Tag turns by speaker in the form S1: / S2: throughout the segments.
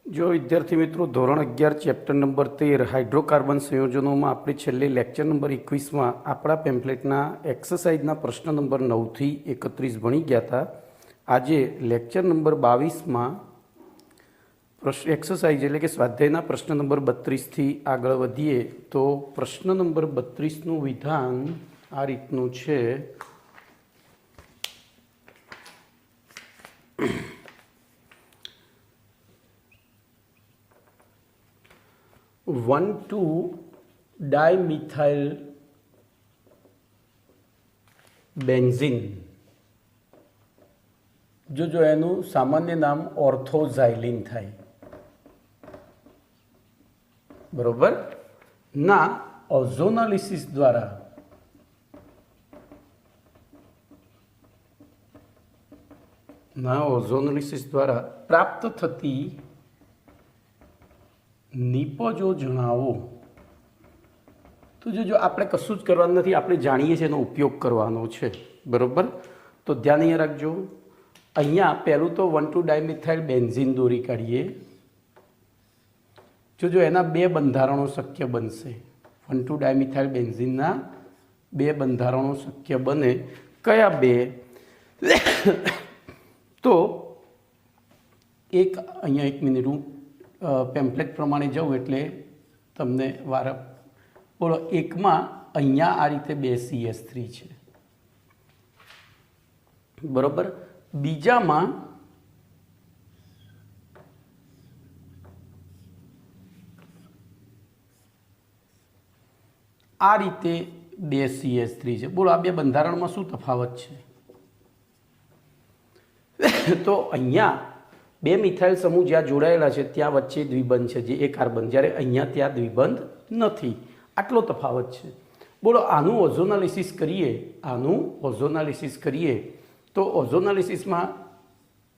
S1: जो विद्यार्थी मित्रों धोरण 11 चैप्टर नंबर 13 हाइड्रोकार्बन संयोजनों में अपने छेल्ले लेक्चर नंबर 21 में अपना पेम्पलेटना एक्सरसाइजना प्रश्न नंबर 9 थी 31 भणी गया था। आज लेक्चर नंबर 22 में प्रश्न एक्सरसाइज एटले के स्वाध्यायना प्रश्न नंबर 32 थी आगळ वधीए तो प्रश्न नंबर 32 नु विधान आ रीतनु छे। वन टू डाइमिथाइल बेन्जीन जो एनु सामान्य नाम ऑर्थोजाइलिन थाय बरोबर ना ओझोनालिसिस द्वारा प्राप्त थती निपजो जणावो। तो जो आपणे कशुं ज करवानुं नथी, आपणे जाणीए छीए एनो उपयोग करवानो छे बरोबर। तो ध्यान अहींया राखजो। अहींया पहेलुं तो 1,2 डायमिथाइल बेन्जीन दोरी काढीए। जो एना बे बंधारणों शक्य बनशे। 1,2 डायमिथाइल बेन्जीनना बे बंधारणों शक्य बने। कया बे? तो एक अहींया एक मिनिट हूँ पेम्पलेट प्रमाणे जाऊँ एटले तमने वार बोलो। एक में अहींया आ रीते 2 CH3 छे बरोबर। बीजा में आ रीते 2 CH3 छे। बोलो आ बे बंधारण में शुं तफावत छे? तो अहींया बे मिथाइल समूह ज्यां जोड़ायेला छे त्यां वच्चे द्विबंध छे जे ए कार्बन, ज्यारे अहींया त्यां द्विबंध नथी। आटलो तफावत छे। बोलो आनुं ओझोनालिसिस करीए तो ओझोनालिसिस में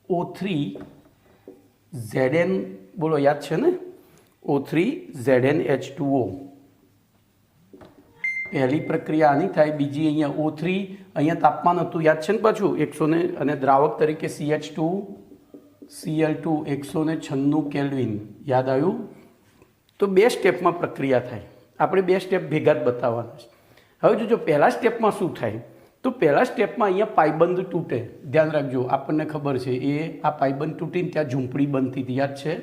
S1: O3Zn बोलो याद छे ने O3ZnH2O पहली प्रक्रिया आनी थाय। बीजी अहींया O3 अहींया तापमान हतुं याद छे ने पाछुं 100 ने अने द्रावक तरीके CH2Cl2 196 केल्विन याद आव्युं। तो 2 स्टेप में प्रक्रिया थाय। आपणे 2 स्टेप भेगा ज बताववाना छे। हवे जो पहला स्टेप में शुं थाय तो पहला स्टेप में अहींया पाइबंध तूटे। ध्यान राखजो, आपने खबर छे ए आ पाइबंध तूटीने त्यां झूंपड़ी बनती थी याद छे।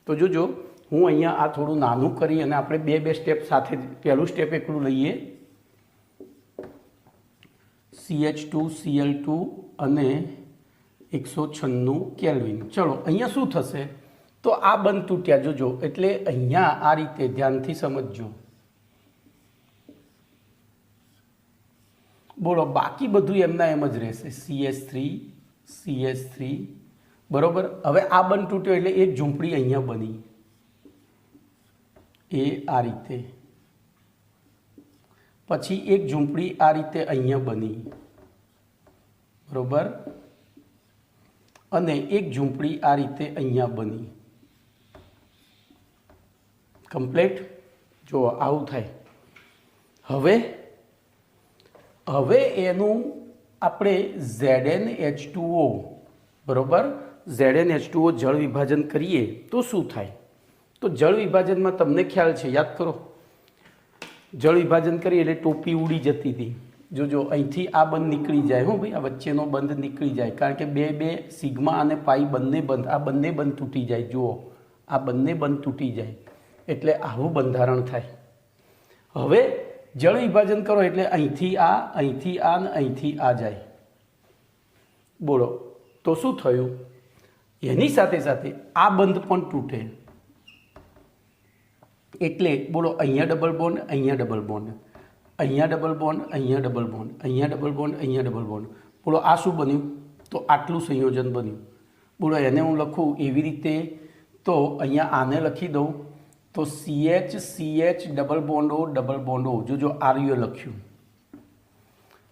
S1: तो जो हूँ अहींया आ थोड़ुं नानुं करी अने आपणे 2 स्टेप साथे पहलुं स्टेप एकलुं लईए CH2Cl2 अने 196 केल्विन। चलो अहींया शुं थशे तो आ बंध तूट्या जोजो एटले अहींया आ रीते ध्यानथी समजजो। बोलो बाकी बधुं एमना एम ज रहेशे CH3 बरोबर। हवे आ बंध तूट्यो एटले एक झूंपड़ी अहींया बनी ए आ रीते, पछी एक झूंपड़ी आ रीते अहींया बनी बरोबर अने एक झूंपड़ी आ रीते अहींया बनी। कम्प्लीट। जो आવું થાય હવે એનું આપણે ZnH2O બરોબર ZnH2O જળ વિભાજન કરીએ તો શું થાય? તો જળ વિભાજનમાં તમને ખ્યાલ છે, યાદ કરો। જળ વિભાજન કરીએ એટલે ટોપી ઉડી જતી હતી। जो અહીંથી આ બંધ નીકળી જાય હો ભાઈ, આ વચ્ચેનો બંધ નીકળી જાય કારણ કે બે સિગ્મા અને પાઈ બંને બંધ, આ બંને બંધ તૂટી જાય। જુઓ આ બંને બંધ તૂટી જાય એટલે આવું બંધારણ થાય। હવે જળ વિભાજન કરો એટલે અહીંથી આ ને અહીંથી આ જાય। બોલો તો શું થયું? એની સાથે સાથે આ બંધ પણ તૂટે એટલે બોલો અહીંયા ડબલ બોન્ડ, અહીંયા ડબલ બોન્ડ, અહીંયા ડબલ બોન્ડ, અહીંયા ડબલ બોન્ડ, અહીંયા ડબલ બોન્ડ, અહીંયા ડબલ બોન્ડ। બોલો આ શું બન્યું? તો આટલું સંયોજન બન્યું। બોલો એને હું લખું એવી રીતે તો અહીંયા આને લખી દઉં तो CH डबल बॉन्ड O जो RUA लख्યું।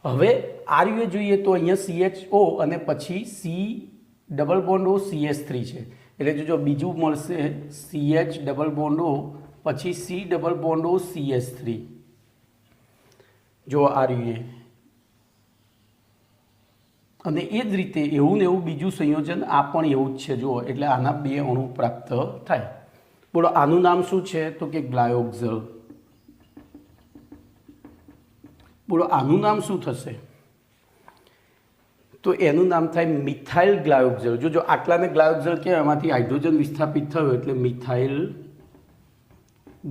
S1: हवे RUA જોઈએ तो अहींया CHO અને પછી C double bond O CH3 છે એટલે જો બીજું મળશે CH डबल बॉन्ड O પછી C double bond O CH3 जो RUA અને એ જ રીતે એવું ને એવું બીજું સંયોજન આ પણ એવું જ છે જુઓ, એટલે આના 2 અણુ પ્રાપ્ત થાય. બોલો આનું નામ શું છે? તો કે ગ્લાયોક્ઝલ. બોલો આનું નામ શું થશે? તો એનું નામ થાય મિથાઇલ ગ્લાયોક્ઝલ. જો આટલાને ગ્લાયોક્ઝલ કહેવાય, એમાંથી હાઇડ્રોજન વિસ્થાપિત થયો એટલે મિથાઇલ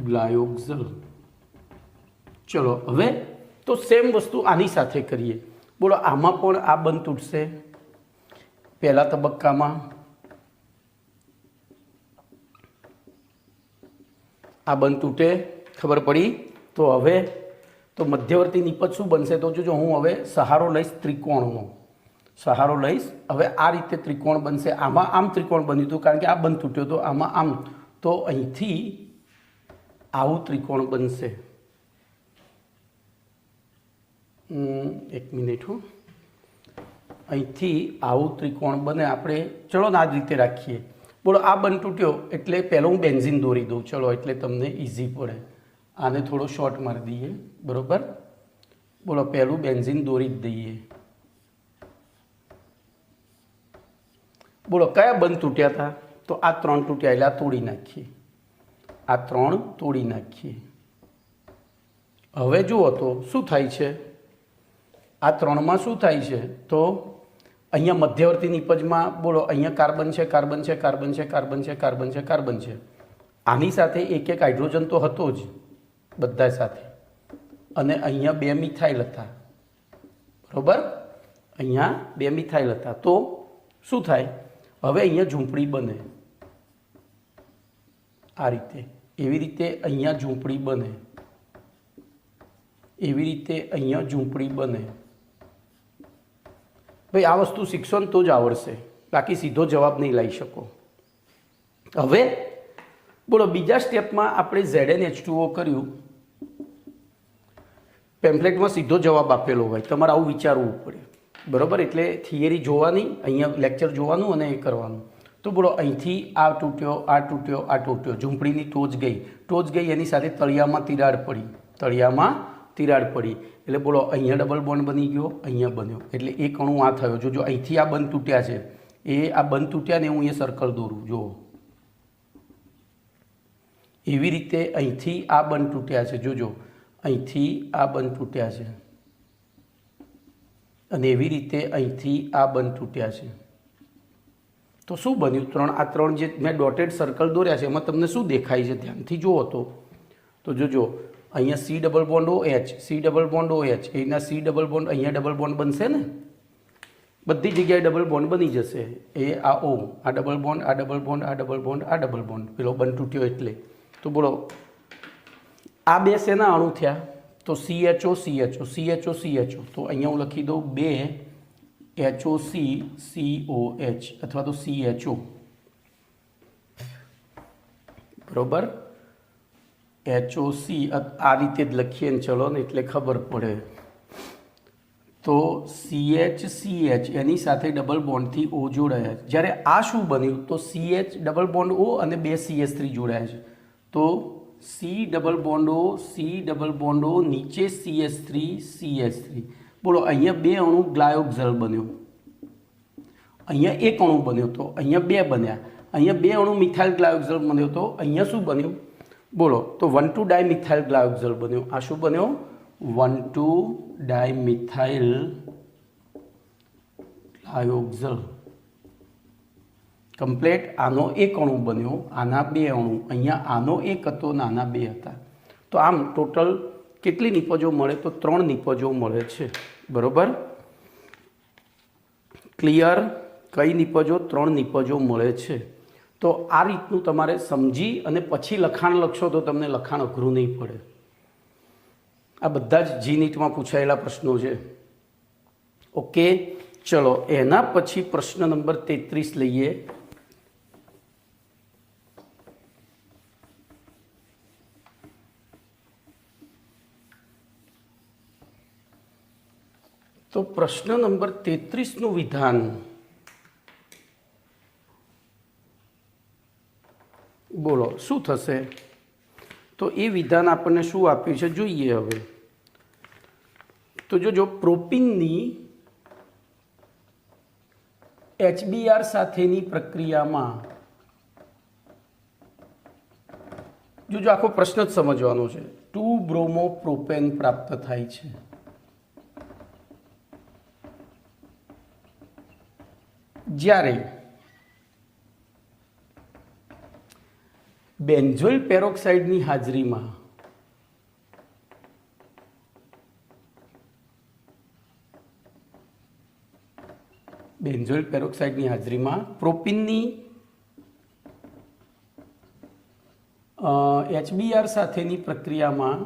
S1: ગ્લાયોક્ઝલ. ચલો હવે તો સેમ વસ્તુ આની સાથે કરીએ. બોલો આમાં પણ આ બંધ તૂટશે પહેલા તબક્કામાં, આ બંધ તૂટે, ખબર પડી? તો હવે તો મધ્યવર્તી નિપજ શું બનશે? તો જો હું હવે સહારો લઈશ ત્રિકોણનો, સહારો લઈશ. હવે આ રીતે ત્રિકોણ બનશે. આમાં આમ ત્રિકોણ બન્યું હતું કારણ કે આ બંધ તૂટ્યો તો આમાં આમ, તો અહીંથી આવું ત્રિકોણ બનશે. એક મિનિટ હો, અહીંથી આવું ત્રિકોણ બને. આપણે ચલો ને આ જ રીતે રાખીએ. બોલો આ બંધ તૂટ્યો એટલે પહેલો હું બેન્ઝીન દોરી દઉં, ચલો એટલે તમને ઇઝી પડે. આને થોડો શોર્ટ મારી દઈએ, બરાબર? બોલો પહેલું બેન્ઝીન દોરી જ દઈએ. બોલો કયા બંધ તૂટ્યા હતા? તો આ 3 તૂટ્યા એટલે આ તોડી નાખીએ, આ 3 તોડી નાખીએ. હવે જુઓ તો શું થાય છે? આ 3માં શું થાય છે? તો અહીંયા મધ્યવર્તી નિપજમાં બોલો અહીંયા કાર્બન છે, કાર્બન છે, કાર્બન છે, કાર્બન છે, કાર્બન છે, કાર્બન છે. આની સાથે એક એક હાઇડ્રોજન તો હતો જ બધા સાથે, અને અહીંયા 2 મિથાઇલ હતા, બરાબર? અહીંયા 2 મિથાઇલ હતા. તો શું થાય? હવે અહીંયા ઝૂંપડી બને આ રીતે, એવી રીતે અહીંયા ઝૂંપડી બને, એવી રીતે અહીંયા ઝૂંપડી બને. ભાઈ આ વસ્તુ શીખશો ને તો જ આવડશે, બાકી સીધો જવાબ નહીં લાવી શકો. હવે બોલો બીજા સ્ટેપમાં આપણે ZnH2O કર્યું. પેમ્ફલેટમાં સીધો જવાબ આપેલો હોય, તમારે આવું વિચારવું પડે, બરાબર? એટલે થિયરી જોવાની, અહીંયા લેક્ચર જોવાનું અને એ કરવાનું. તો બોલો અહીંથી આ તૂટ્યો, આ તૂટ્યો, આ તૂટ્યો, ઝૂંપડીની ટોચ ગઈ, એની સાથે તળિયામાં તિરાડ પડી, તળિયામાં તિરાડ પડી. એટલે બોલો અહીંયા ડબલ બોન્ડ બની ગયો, અહીંયા બન્યો, એટલે એક અણુ આ થયો. જો અહીંથી આ બંધ તૂટ્યા છે, એ આ બંધ તૂટ્યા ને હું એ સર્કલ દોરું, જુઓ એવી રીતે અહીંથી આ બંધ તૂટ્યા છે, જોજો અહીંથી આ બંધ તૂટ્યા છે, અને એવી રીતે અહીંથી આ બંધ તૂટ્યા છે. તો શું બન્યું? આ 3 જે મેં ડોટેડ સર્કલ દોર્યા છે એમાં તમને શું દેખાય છે? ધ્યાનથી જુઓ તો જોજો અહીંયા C double bond OH, C double bond OH, એના C ડબલ બોન્ડ અહીંયા ડબલ બોન્ડ બનશે ને, બધી જગ્યાએ ડબલ બોન્ડ બની જશે. એ આ O, આ ડબલ બોન્ડ, આ ડબલ બોન્ડ, આ ડબલ બોન્ડ, આ ડબલ બોન્ડ, પેલો બંધ તૂટ્યો એટલે. તો બોલો આ 2 શેના અણુ થયા? તો CHO CHO CHO CHO. તો અહીંયા હું લખી દઉં 2 HOC COH અથવા તો CHO, બરોબર? HOC આ રીતે જ લખીએ ને, ચલો ને એટલે ખબર પડે. તો CH એની સાથે ડબલ બોન્ડથી O જોડાયા છે. જ્યારે આ શું બન્યું? તો CH ડબલ બોન્ડ O અને 2 CH3 જોડાયા છે. તો C double bond O, C double bond O, નીચે CH3. બોલો અહીંયા 2 અણુ ગ્લાયોક્ઝલ બન્યો, અહીંયા 1 અણુ બન્યો, તો અહીંયા 2 બન્યા. અહીંયા 2 અણુ મિથાઇલ ગ્લાયોક્ઝલ બન્યો, તો અહીંયા શું બન્યું? બોલો તો 1,2 ડાયમિથાઇલ ગ્લાયોક્ઝલ બન્યો. આ શું બન્યો? 1,2 ડાયમિથાઇલ ગ્લાયોક્ઝલ કમ્પ્લેટ. આનો 1 અણુ બન્યો, આના 2 અણુ, અહીંયા આનો 1 હતો ને આના 2 હતા. તો આમ ટોટલ કેટલી નિપજો મળે? તો 3 નિપજો મળે છે, બરોબર? ક્લિયર? કઈ નિપજો? 3 નિપજો મળે છે. તો આ રીતનું તમારે સમજી અને પછી લખાણ લખશો તો તમને લખાણ અઘરું નહીં પડે. આ બધા જ GNEETમાં પૂછાયેલા પ્રશ્નો છે. ઓકે, ચલો એના પછી પ્રશ્ન નંબર 33 લઈએ. તો પ્રશ્ન નંબર 33નું વિધાન બોલો શું થશે? તો એ વિધાન આપણને શું આપ્યું છે જોઈએ. હવે તો જો પ્રોપીનની HBr સાથેની પ્રક્રિયામાં જો આખો પ્રશ્ન જ સમજવાનો છે, 2 બ્રોમોપ્રોપેન પ્રાપ્ત થાય છે. જ્યારે બેન્ઝોઇલ પેરોક્સાઇડની હાજરીમાં પ્રોપીનની HBr સાથેની પ્રક્રિયામાં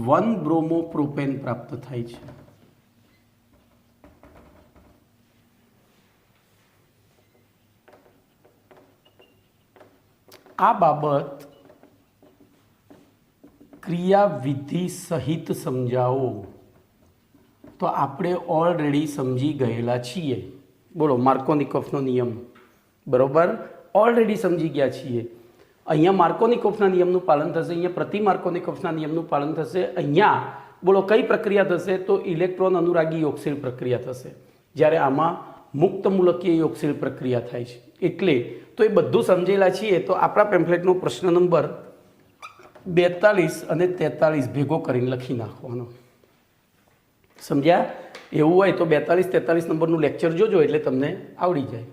S1: વન બ્રોમોપ્રોપેન પ્રાપ્ત થાય છે. આ બાબત ક્રિયાવિધિ સહિત સમજાવો. તો આપણે ઓલરેડી સમજી ગયેલા છીએ. બોલો, માર્કોનિકોફનો નિયમ, બરોબર, ઓલરેડી સમજી ગયા છીએ. અહીંયા માર્કોનિકોફના નિયમનું પાલન થશે, અહીંયા પ્રતિ માર્કોનિકોફના નિયમનું પાલન થશે. અહીંયા બોલો કઈ પ્રક્રિયા થશે? તો ઇલેક્ટ્રોન અનુરાગી યોગશીલ પ્રક્રિયા થશે. જ્યારે આમાં મુક્ત મૂલકીય યોગશીલ પ્રક્રિયા થાય છે. એટલે તો એ બધું સમજેલા છીએ. તો આપણા પેમ્ફલેટનો પ્રશ્ન નંબર 42 અને 43 ભેગો કરીને લખી નાખવાનો. સમજ્યા? એવું હોય તો 42-43 નંબરનું લેક્ચર જોજો, એટલે તમને આવડી જાય.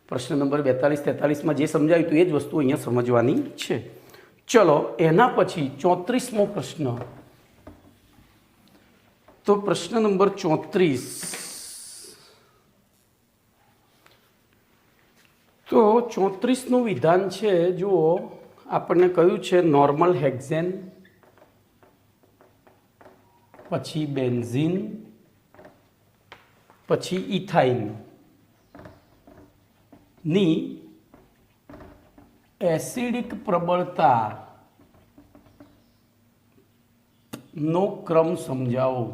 S1: પ્રશ્ન નંબર 42-43માં જે સમજાવ્યું હતું એ જ વસ્તુ અહીંયા સમજવાની છે. ચલો, એના પછી 34મો પ્રશ્ન. તો પ્રશ્ન નંબર 34. તો 34નું વિધાન છે, જુઓ, આપણને કહ્યું છે નોર્મલ હેક્ઝેન, પછી બેન્ઝીન, પછી ઇથાઇન ની એસિડિક પ્રબળતા નો ક્રમ સમજાવો.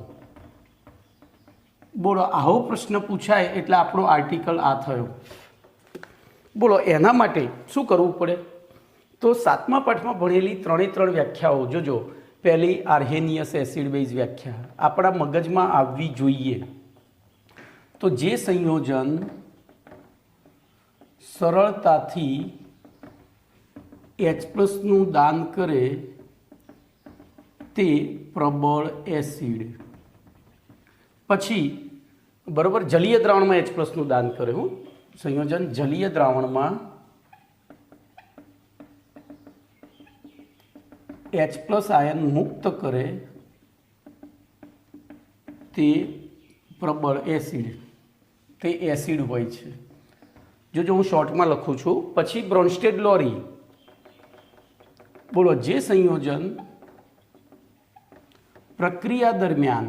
S1: બોલો, આવો પ્રશ્ન પૂછાય એટલે આપણો આર્ટિકલ આ થયો. બોલો, એના માટે શું કરવું પડે? તો 7મા પાઠમાં ભણેલી 3 વ્યાખ્યાઓ જોજો. પહેલી આર્હેનિયસ એસિડ બેઝ વ્યાખ્યા આપણા મગજમાં આવવી જોઈએ. તો જે સંયોજન સરળતાથી H+ નું દાન કરે તે પ્રબળ એસિડ. પછી બરોબર, જલીય દ્રાવણમાં H+ નું દાન કરે. સંયોજન જલીય દ્રાવણમાં H+ આયન મુક્ત કરે તે પ્રબળ એસિડ, તે એસિડ હોય છે. જો હું શોર્ટમાં લખું છું. પછી બ્રોન્સ્ટેડ લોરી. બોલો, જે સંયોજન પ્રક્રિયા દરમિયાન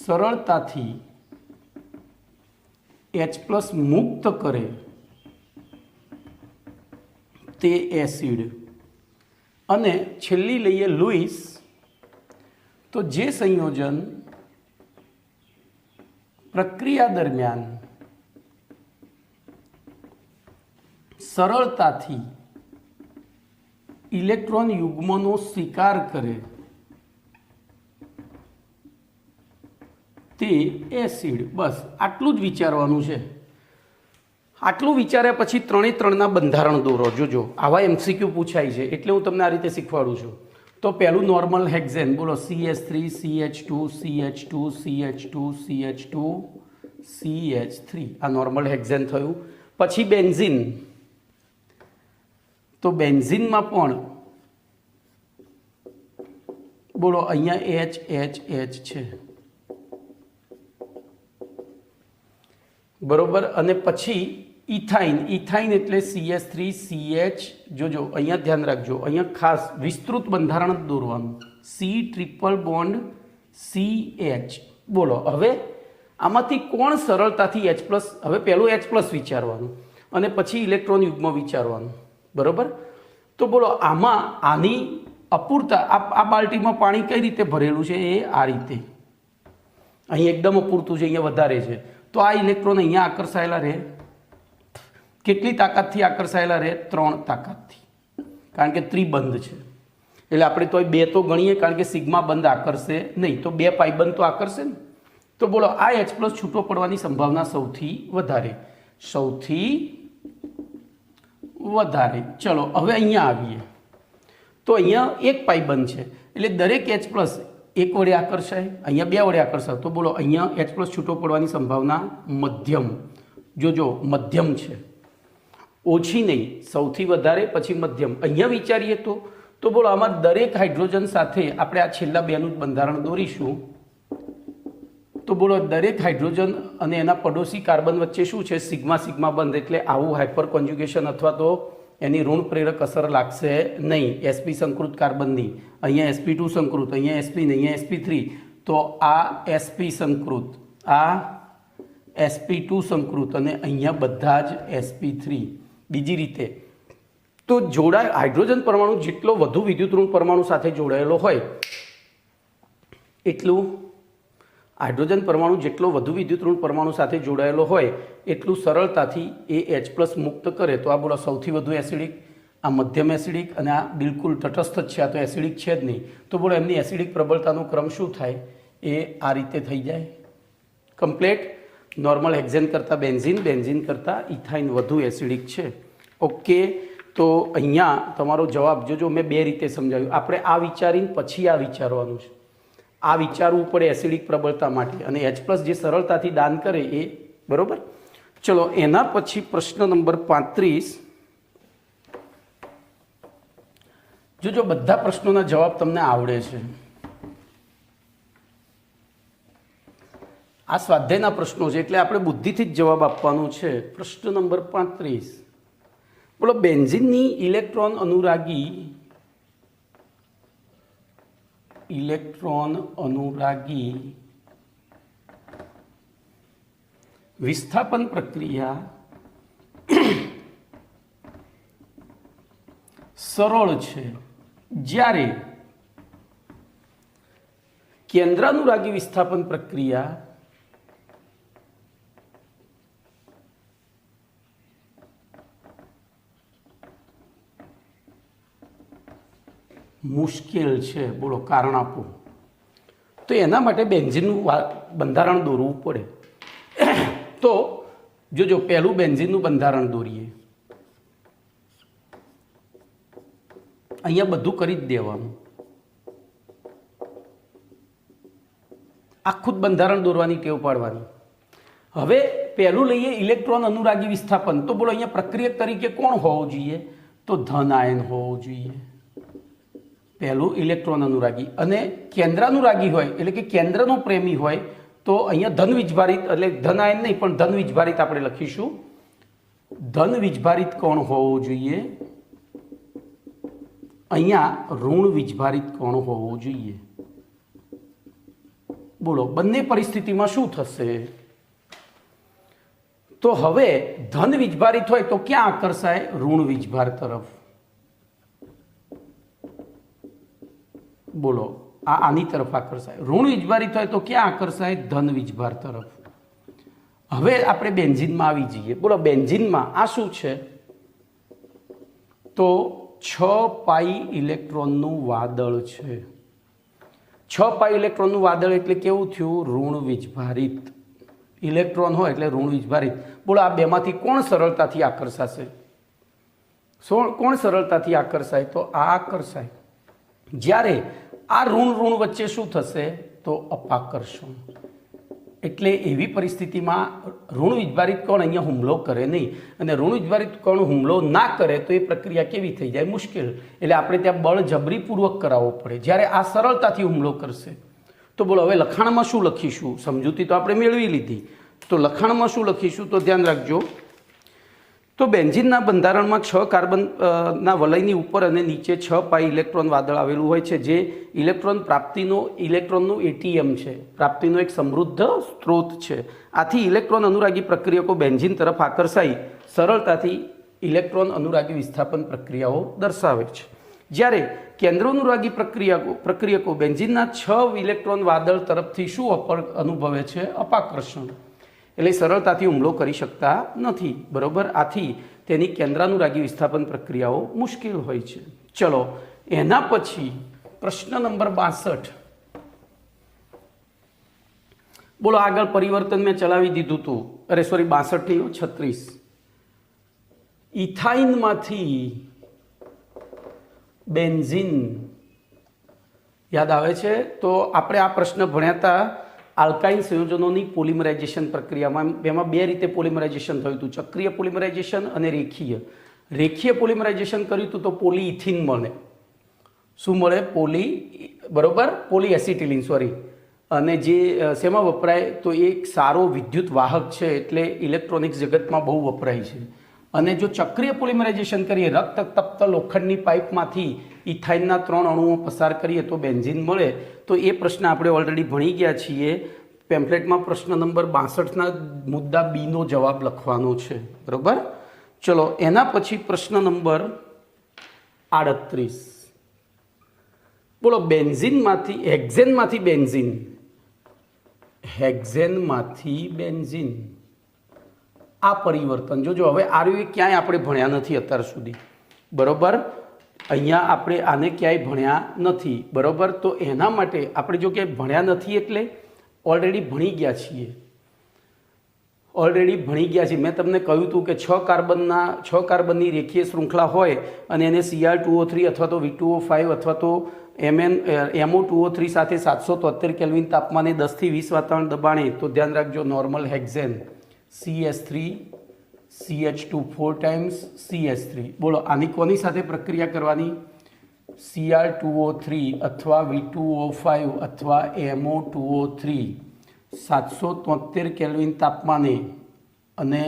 S1: સરળતાથી H+ મુક્ત કરે તે એસિડ. અને છેલ્લી લઈએ લુઈસ. તો જે સંયોજન પ્રક્રિયા દરમિયાન સરળતાથી ઇલેક્ટ્રોન યુગ્મનો સ્વીકાર કરે તે એસિડ. બસ આટલું જ વિચારવાનું છે. આટલું વિચાર્યા પછી 3 બંધારણ દોરો. જોજો, આવા MCQ પૂછાય છે એટલે હું તમને આ રીતે શીખવાડું છું. તો પહેલું નોર્મલ હેક્ઝેન. બોલો, CH3 CH2 CH2 CH2 CH2 CH3. આ નોર્મલ હેક્ઝેન થયું. પછી બેન્ઝીન. તો બેન્ઝીનમાં પણ બોલો અહીંયા H છે, બરોબર. અને પછી ઇથાઇન. ઇથાઇન એટલે CH3 CH. જોજો, અહીંયા ધ્યાન રાખજો, અહીંયા ખાસ વિસ્તૃત બંધારણ જ દોરવાનું. C�ट्रिपल बॉन्ड CH. બોલો, હવે આમાંથી કોણ સરળતાથી H+? હવે પહેલું H+ વિચારવાનું અને પછી ઇલેક્ટ્રોન યુગ્મ વિચારવાનું, બરોબર. તો બોલો, આમાં આની અપૂરતા, આ બાલ્ટીમાં પાણી કઈ રીતે ભરેલું છે? એ આ રીતે. અહીં એકદમ અપૂરતું છે, અહીંયા વધારે છે. તો આ ઇલેક્ટ્રોન અહીંયા આકર્ષાયેલા રહે. કેટલી તાકાતથી આકર્ષાયેલા રહે? 3 તાકાતથી, કારણ કે ત્રિબંધ છે. એટલે આપણે તો 2 તો ગણીએ, કારણ કે સિગ્મા બંધ આકર્ષે નહીં, તો 2 પાઈ બંધ તો આકર્ષે ને. તો બોલો આ H પ્લસ છૂટો પડવાની સંભાવના સૌથી વધારે. ચલો હવે અહીંયા આવીએ. તો અહીંયા 1 પાઈ બંધ છે, એટલે દરેક H પ્લસ 1 વડે આકર્ષાય, અહીંયા 2 વડે આકર્ષાય. તો બોલો અહીંયા H પ્લસ છૂટો પડવાની સંભાવના મધ્યમ. જોજો મધ્યમ છે, ઓછી નહીં, સૌથી વધારે પછી મધ્યમ. અહીંયા વિચારીએ તો બોલો આમાં દરેક હાઇડ્રોજન સાથે આપણે આ છેલ્લા 2નું જ બંધારણ દોરીશું. તો બોલો દરેક હાઇડ્રોજન અને એના પડોશી કાર્બન વચ્ચે શું છે? સિગ્મા સિગ્મા બંધ. એટલે આવું હાઇપર કોન્જ્યુગેશન અથવા તો એની ઋણ પ્રેરક અસર લાગશે નહીં sp સંકૃત કાર્બનની. અહીંયા sp2 સંકૃત, અહીંયા sp ને અહીંયા sp3. તો આ sp સંકૃત, આ sp2 સંકૃત અને અહીંયા બધા જ sp3. બીજી રીતે તો હાઇડ્રોજન પરમાણુ જેટલો વધુ વિદ્યુત ઋણ પરમાણુ સાથે જોડાયેલો હોય એટલું હાઇડ્રોજન પરમાણુ જેટલો વધુ વિદ્યુત ઋણ પરમાણુ સાથે જોડાયેલો હોય એટલું સરળતાથી એ H પ્લસ મુક્ત કરે. તો આ બોલો સૌથી વધુ એસિડિક, આ મધ્યમ એસિડિક અને આ બિલકુલ તટસ્થ જ છે, આ તો એસિડિક છે જ નહીં. તો બોલો એમની એસિડિક પ્રબળતાનો ક્રમ શું થાય? એ આ રીતે થઈ જાય કમ્પ્લેટ. નોર્મલ હેક્ઝેન કરતાં બેન્ઝીન કરતાં ઇથાઇન વધુ એસિડિક છે. ઓકે, તો અહીંયા તમારો જવાબ જોજો, મેં 2 રીતે સમજાવ્યું. આપણે આ વિચારીને પછી આ વિચારવાનું છે. આ વિચારવું પડે એસિડિક પ્રબળતા માટે, અને H પ્લસ જે સરળતાથી દાન કરે એ બરોબર. ચલો એના પછી પ્રશ્ન નંબર 35. જોજો બધા પ્રશ્નોના જવાબ તમને આવડે છે. આ સ્વાધ્યાયના પ્રશ્નો છે એટલે આપણે બુદ્ધિથી જ જવાબ આપવાનો છે. પ્રશ્ન નંબર 35. બોલો બેન્ઝીનની ઇલેક્ટ્રોન અનુરાગી વિસ્થાપન પ્રક્રિયા સરળ છે, જ્યારે કેન્દ્રાનુરાગી વિસ્થાપન પ્રક્રિયા મુશ્કેલ છે. બોલો કારણ આપો. તો એના માટે બેન્ઝીનનું બંધારણ દોરવું પડે. તો જોજો પહેલું બેન્ઝીનનું બંધારણ દોરીએ. અહીંયા બધું કરી જ દેવાનું, આખું જ બંધારણ દોરવાની ટેવ પાડવાની. હવે પહેલું લઈએ ઇલેક્ટ્રોન અનુરાગી વિસ્થાપન. તો બોલો અહીંયા પ્રક્રિયક તરીકે કોણ હોવું જોઈએ? તો ધન આયન હોવું જોઈએ. પહેલું ઇલેક્ટ્રોન અનુરાગી. અને કેન્દ્રાનુરાગી હોય એટલે કે કેન્દ્રનો પ્રેમી હોય તો અહીંયા ધન વીજભારિત, એટલે ધન આયન નહીં પણ ધન વીજભારિત આપણે લખીશું. ધન વીજભારિત કોણ હોવું જોઈએ? અહીંયા ઋણ વીજભારિત કોણ હોવું જોઈએ? બોલો બંને પરિસ્થિતિમાં શું થશે? તો હવે ધન વીજભારિત હોય તો ક્યાં આકર્ષાય? ઋણ વીજભાર તરફ. બોલો આની તરફ આકર્ષાય. ઋણ વીજભારિત હોય તો ક્યાં આકર્ષાય? ધન વીજભાર તરફ. હવે આપણે બેન્ઝીનમાં આવી જઈએ. બોલો બેન્ઝીનમાં આ શું છે? તો 6 પાઈ ઇલેક્ટ્રોનનું વાદળ છે. 6 પાઈ ઇલેક્ટ્રોનનું વાદળ એટલે કેવું થયું? ઋણ વીજભારિત. ઇલેક્ટ્રોન હોય એટલે ઋણ વીજભારિત. બોલો આ બેમાંથી કોણ સરળતાથી આકર્ષાશે? કોણ સરળતાથી આકર્ષાય? તો આ આકર્ષાય. જ્યારે આ ઋણ વચ્ચે શું થશે? તો અપાકર્ષણ. એટલે એવી પરિસ્થિતિમાં ઋણ વીજભારિત કણ અહીંયા હુમલો કરે નહીં, અને ઋણ વીજભારિત કણ હુમલો ના કરે તો એ પ્રક્રિયા કેવી થઈ જાય? મુશ્કેલ. એટલે આપણે ત્યાં બળજબરીપૂર્વક કરાવવો પડે. જ્યારે આ સરળતાથી હુમલો કરશે તો બોલો હવે લખાણમાં શું લખીશું? સમજૂતી તો આપણે મેળવી લીધી, તો લખાણમાં શું લખીશું? તો ધ્યાન રાખજો. તો બેન્ઝીનના બંધારણમાં 6 કાર્બનના વલયની ઉપર અને નીચે 6 પાઈ ઇલેક્ટ્રોન વાદળ આવેલું હોય છે, જે ઇલેક્ટ્રોનનું ATM છે, પ્રાપ્તિનો એક સમૃદ્ધ સ્ત્રોત છે. આથી ઇલેક્ટ્રોન અનુરાગી પ્રક્રિયકો બેન્ઝીન તરફ આકર્ષાઈ સરળતાથી ઇલેક્ટ્રોન અનુરાગી વિસ્થાપન પ્રક્રિયાઓ દર્શાવે છે. જ્યારે કેન્દ્રાનુરાગી પ્રક્રિયકો બેન્ઝીનના 6 ઇલેક્ટ્રોન વાદળ તરફથી શું અનુભવે છે? અપાકર્ષણ. એટલે સરળતાથી હુમલો કરી શકતા નથી. બરોબર. આથી તેની કેન્દ્રાનુરાગી વિસ્થાપન પ્રક્રિયાઓ મુશ્કેલ હોય છે. ચલો એના પછી પ્રશ્ન નંબર 62, બોલો આગળ પરિવર્તન મેં ચલાવી દીધું હતું, અરે સોરી 62 નહીં 36, ઇથાઇનમાંથી બેન્ઝીન યાદ આવે છે? તો આપણે આ પ્રશ્ન ભણ્યા હતા આલ્કાઇન સંયોજનોની પોલિમરાઇઝેશન પ્રક્રિયામાં. એમાં બે રીતે પોલિમરાઇઝેશન થયું હતું, ચક્રીય પોલિમરાઇઝેશન અને રેખીય. રેખીય પોલિમરાઇઝેશન કર્યું હતું તો પોલીઇથિન મળે. શું મળે? બરોબર, પોલીએસિટિલિન, સોરી. અને જે શેમાં વપરાય તો એક સારો વિદ્યુત વાહક છે, એટલે ઇલેક્ટ્રોનિક્સ જગતમાં બહુ વપરાય છે. અને જો ચક્રીય પોલિમરાઇઝેશન કરીએ, રક્ત તપ્ત લોખંડની પાઇપમાંથી ઇથાઇનના 3 અણુઓ પસાર કરીએ તો બેન્ઝીન મળે. તો એ પ્રશ્ન આપણે ઓલરેડી ભણી ગયા છીએ. પેમ્પલેટમાં પ્રશ્ન નંબર 62ના મુદ્દા બીનો જવાબ લખવાનો છે, બરોબર. ચલો એના પછી પ્રશ્ન નંબર 38, બોલો બેન્ઝીનમાંથી હેક્ઝેનમાંથી બેન્ઝીન આ પરિવર્તન જોજો. હવે આર્યુ ક્યાંય આપણે ભણ્યા નથી અત્યાર સુધી, બરોબર. અહીંયા આપણે આને ક્યાંય ભણ્યા નથી, બરોબર. તો એના માટે આપણે જો ક્યાંય ભણ્યા નથી એટલે ઓલરેડી ભણી ગયા છીએ. મેં તમને કહ્યું હતું કે 6 કાર્બનની રેખીય શૃંખલા હોય અને એને Cr2O3 અથવા તો V2O5 અથવા તો MO2O3 સાથે 773 કેલ્વિન તાપમાને 10 થી 20 વાતાવરણ દબાણે, તો ધ્યાન રાખજો normal hexane CH3 CH2 4 times CH3. બોલો આની કોની સાથે પ્રક્રિયા કરવાની? Cr2O3 અથવા V2O5 અથવા MO2O3 773 કેલ્વિન તાપમાને અને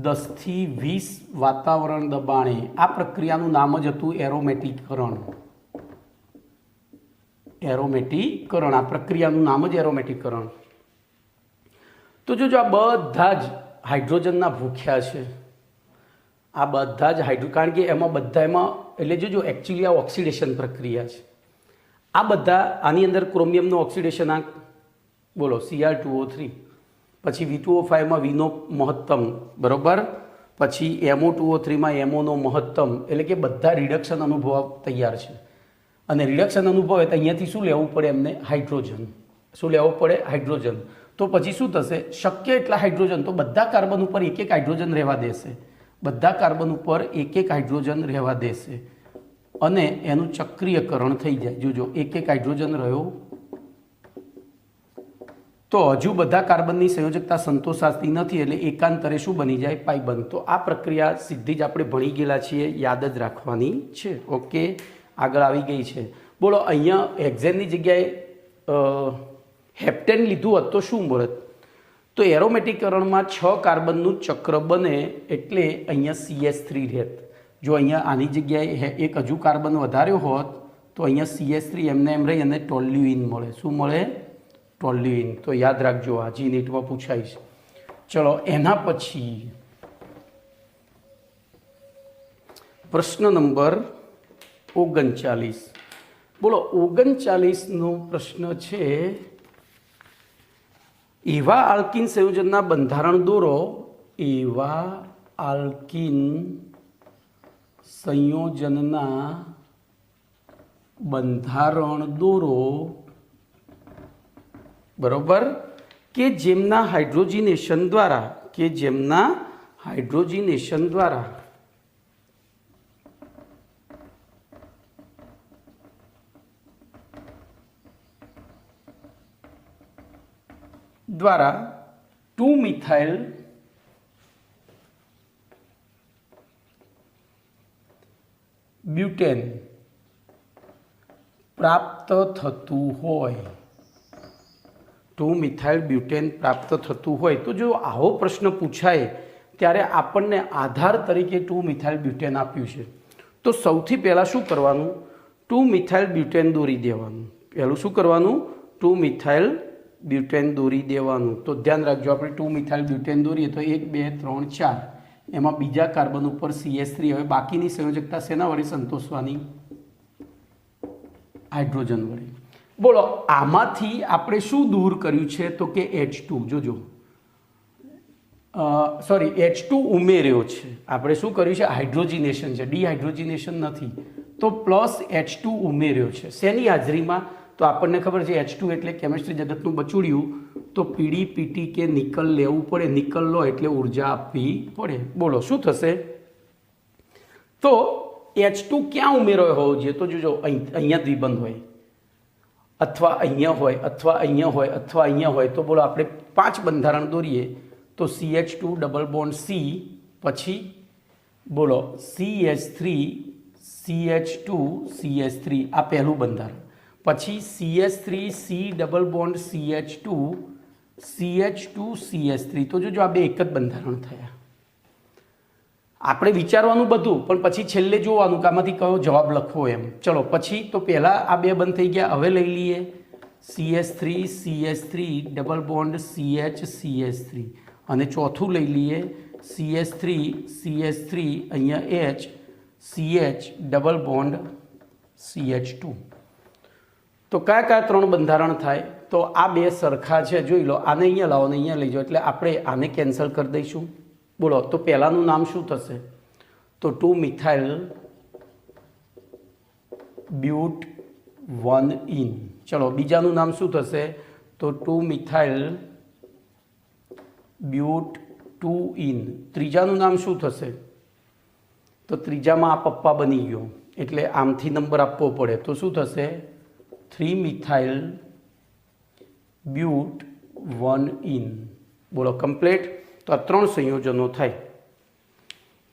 S1: 10 થી 20 વાતાવરણ દબાણે. આ પ્રક્રિયાનું નામ જ હતું એરોમેટિકરણ. આ પ્રક્રિયાનું નામ જ એરોમેટિકરણ. તો જોજો આ બધા જ હાઇડ્રોજનના ભૂખ્યા છે. કારણ કે એમાં એટલે જોજો એકચ્યુઅલી આ ઓક્સિડેશન પ્રક્રિયા છે. આ બધા આની અંદર ક્રોમિયમનો ઓક્સિડેશન આંક બોલો Cr2O3, પછી V2O5માં Vનો મહત્તમ, બરોબર. પછી MO2O3માં MOનો મહત્તમ, એટલે કે બધા રિડક્શન અનુભવવા તૈયાર છે. અને રિડક્શન અનુભવે તો અહીંયાથી શું લેવું પડે એમને? હાઇડ્રોજન. શું લેવું પડે? હાઇડ્રોજન. તો પછી શું થશે? શક્ય એટલા હાઇડ્રોજન, તો બધા કાર્બન ઉપર એક હાઇડ્રોજન રહેવા દેશે. અને એનું ચક્રીયકરણ થઈ જાય. જોજો એક હાઇડ્રોજન રહ્યો તો હજુ બધા કાર્બનની સંયોજકતા સંતોષાતી નથી, એટલે એકાંતરે શું બની જાય? પાઈ બંધ. તો આ પ્રક્રિયા સીધી જ આપણે ભણી ગયેલા છીએ, યાદ જ રાખવાની છે. ઓકે, આગળ આવી ગઈ છે. બોલો અહીંયા હેક્ઝેનની જગ્યાએ હેપ્ટેન લીધું હોત તો શું મળત? તો એરોમેટિકરણમાં 6 કાર્બનનું ચક્ર બને, એટલે અહીંયા CH3 રહેત. જો અહીંયા આની જગ્યાએ એક હજુ કાર્બન વધાર્યો હોત તો અહીંયા CH3 એમને એમ રહી અને ટોલ્યુઇન મળે. શું મળે? ટોલ્યુઇન. તો યાદ રાખજો, આ જી નીટમાં પૂછાય છે. ચલો એના પછી પ્રશ્ન નંબર 39, બોલો 39નો પ્રશ્ન છે, એવા આલ્કિન સંયોજનના બંધારણ દોરો. એવા આલ્કિન સંયોજનના બંધારણ દોરો, બરોબર, કે જેમના હાઇડ્રોજિનેશન દ્વારા 2-મિથાઇલ બ્યુટેન પ્રાપ્ત થતું હોય. 2-મિથાઇલ બ્યુટેન પ્રાપ્ત થતું હોય. તો જો આવો પ્રશ્ન પૂછાય ત્યારે આપણને આધાર તરીકે 2-મિથાઇલ બ્યુટેન આપ્યું છે, તો સૌથી પહેલાં શું કરવાનું? 2-મિથાઇલ બ્યુટેન દોરી દેવાનું. પહેલું શું કરવાનું? 2-મિથાઇલ બ્યુટેન દોરી દેવાનું. તો ધ્યાન રાખજો, આપણે 2-મિથાઇલ બ્યુટેન દોરીએ તો 1 2 3 4, એમાં બીજા કાર્બન ઉપર CH3. હવે બાકીની સંયોજકતા શેના વડે સંતોષવાની? હાઇડ્રોજન વડે. બોલો આમાંથી આપણે શું દૂર કર્યું છે? તો કે H2. જોજો H2 ઉમેર્યો છે. આપણે શું કર્યું છે? હાઇડ્રોજિનેશન છે, ડિહાઇડ્રોજિનેશન નથી. તો પ્લસ H2 ઉમેર્યો છે શેની હાજરીમાં? તો આપણને ખબર છે H2 એટલે કેમિસ્ટ્રી જગતનું બચુડ્યું, તો પીડી પીટી કે નિકલ લેવું પડે, નિકલ લો એટલે ઉર્જા આપવી પડે. બોલો શું થશે? તો H2 ક્યાં ઉમેરો હોવો જોઈએ? તો જોજો અહીંયા દ્વિબંધ હોય, અથવા અહીંયા હોય, અથવા અહીંયા હોય, અથવા અહીંયા હોય. તો બોલો આપણે 5 બંધારણ દોરીએ તો CH2 ડબલ બોન્ડ C, પછી બોલો CH3 CH2 CH3 આ પહેલું બંધારણ, પછી CH3 C double bond CH2 CH2 CH3. તો જોજો આ બે એક જ બંધારણ થયા. આપણે વિચારવાનું બધું, પણ પછી છેલ્લે જોવાનું કે આમાંથી કયો જવાબ લખવો એમ. ચલો પછી તો પહેલાં આ બે બંધ થઈ ગયા. હવે લઈ લઈએ CH3 CH3 double bond CH CH3, અને ચોથું લઈ લઈએ CH3 CH3 અહીંયા H CH double bond CH2. તો કયા કયા 3 બંધારણ થાય? તો આ બે સરખા છે, જોઈ લો. આને અહીંયા લાવો ને અહીંયા લઈ જાઓ, એટલે આપણે આને કેન્સલ કરી દઈશું. બોલો તો પહેલાંનું નામ શું થશે? તો 2 મિથાઇલ બ્યુટ 1 ઇન. ચલો બીજાનું નામ શું થશે? તો 2 મિથાઇલ બ્યુટ 2 ઇન. ત્રીજાનું નામ શું થશે? તો ત્રીજામાં આ પપ્પા બની ગયો, એટલે આમથી નંબર આપવો પડે. તો શું થશે? 3 મિથાઇલ બ્યુટ 1 ઇન. બોલો કમ્પ્લીટ. તો આ 3 સંયોજનો થાય.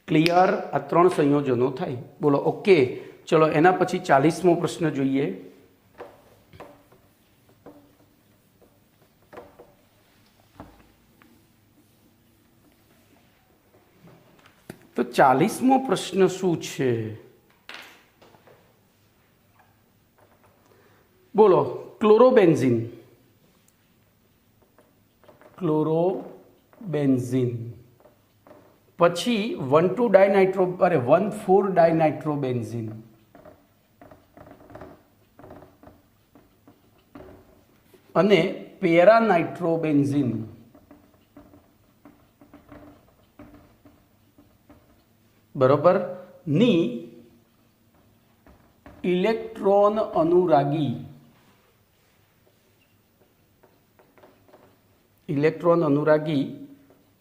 S1: ક્લિયર? આ 3 સંયોજનો થાય. બોલો ઓકે. ચલો એના પછી 40મો પ્રશ્ન જોઈએ. તો 40મો પ્રશ્ન શું છે? બોલો ક્લોરોબેન્ઝીન. ક્લોરોબેન્ઝીન પછી 1,4 ડાયનાઇટ્રોબેન્ઝીન, અને પેરાનાઇટ્રોબેન્ઝીન. બરોબર ની ઇલેક્ટ્રોન અનુરાગી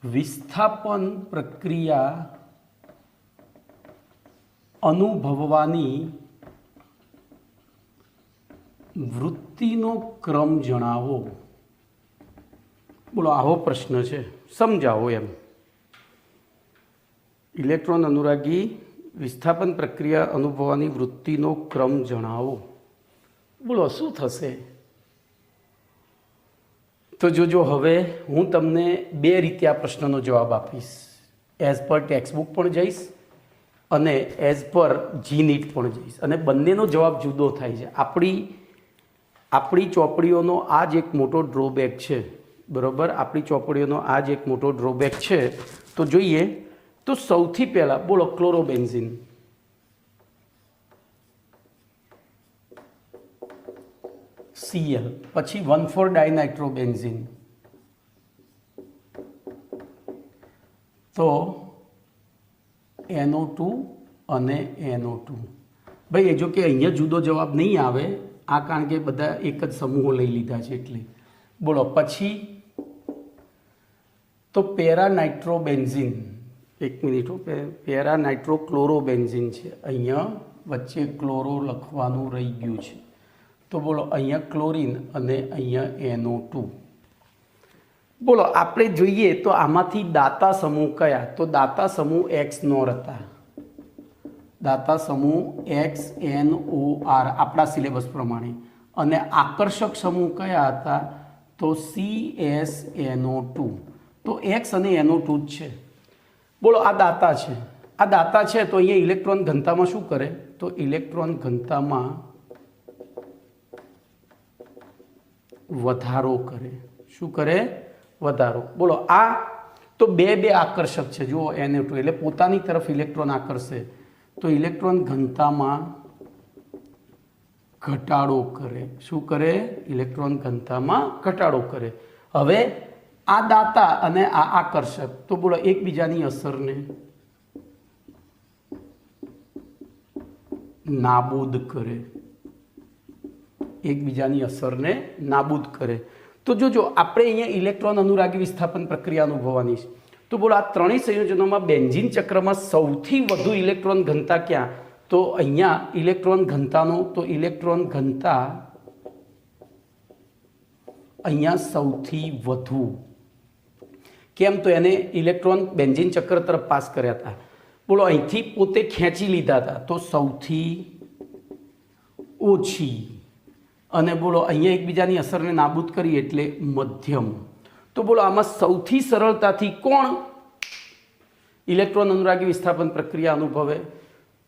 S1: વિસ્થાપન પ્રક્રિયા અનુભવવાની વૃત્તિનો ક્રમ જણાવો. બોલો આવો પ્રશ્ન છે, સમજાવો એમ. ઇલેક્ટ્રોન અનુરાગી વિસ્થાપન પ્રક્રિયા અનુભવવાની વૃત્તિનો ક્રમ જણાવો. બોલો શું થશે? તો જોજો હવે હું તમને 2 રીતે આ પ્રશ્નનો જવાબ આપીશ. એઝ પર ટેક્સ્ટબુક પણ જઈશ અને એઝ પર GNET પણ જઈશ, અને બંનેનો જવાબ જુદો થાય છે. આપણી ચોપડીઓનો આ જ એક મોટો ડ્રોબેક છે. બરાબર, આપણી ચોપડીઓનો આ જ એક મોટો ડ્રોબેક છે. તો જોઈએ તો સૌથી પહેલાં બોલો ક્લોરોબેન્ઝીન. Cl, પછી 1,4 ડાયનાઇટ્રોબેન્ઝીન, તો NO2 અને NO2. ભાઈ જો કે અહીંયા જુદો જવાબ નહીં આવે, આ કારણ કે બધા એક જ સમૂહો લઈ લીધા છે એટલે. બોલો પછી તો પેરાનાઇટ્રોબેન્ઝીન. એક મિનિટ, પેરાનાઇટ્રોક્લોરોબેન્ઝીન છે. અહીંયા વચ્ચે ક્લોરો લખવાનું રહી ગયું છે. તો બોલો અહીંયા ક્લોરીન અને અહીંયા NO2. બોલો આપણે જોઈએ તો આમાંથી દાતા સમૂહ કયા? તો દાતા સમૂહ XNOR હતા. દાતા સમૂહ XNOR આપણા સિલેબસ પ્રમાણે. અને આકર્ષક સમૂહ કયા હતા? તો CSNO2. તો X અને NO2 જ છે. બોલો આ દાતા છે. આ દાતા છે તો અહીંયા ઇલેક્ટ્રોન ઘનતામાં શું કરે? તો ઇલેક્ટ્રોન ઘનતામાં વધારો કરે. શું કરે? વધારો. બોલો આ તો બે આકર્ષક છે. જુઓ NO2 એટલે પોતાની તરફ ઇલેક્ટ્રોન આકર્ષે, તો ઇલેક્ટ્રોન ઘનતામાં ઘટાડો કરે. શું કરે? ઇલેક્ટ્રોન ઘનતામાં ઘટાડો કરે. હવે આ દાતા અને આ આકર્ષક તો બોલો એકબીજાની અસરને નાબૂદ કરે, એકબીજાની અસરને નાબૂદ કરે. તો જોજો આપણે અહીંયા ઇલેક્ટ્રોન અનુરાગી વિસ્થાપન પ્રક્રિયા અનુભવવાની છે. તો બોલો આ ત્રણેય સંયોજનોમાં બેન્ઝીન ચક્રમાં સૌથી વધુ ઇલેક્ટ્રોન ઘનતા ક્યાં? તો અહીંયા ઇલેક્ટ્રોન ઘનતાનો તો ઇલેક્ટ્રોન ઘનતા અહીંયા સૌથી વધુ. કેમ? તો એને ઇલેક્ટ્રોન બેન્ઝીન ચક્ર તરફ પાસ કર્યા હતા. બોલો અહીંથી પોતે ખેંચી લીધા હતા તો સૌથી ઓછી, અને બોલો અહીંયા એકબીજાની અસરને નાબૂદ કરી એટલે મધ્યમ. તો બોલો આમાં સૌથી સરળતાથી કોણ ઇલેક્ટ્રોન અનુરાગી વિસ્થાપન પ્રક્રિયા અનુભવે?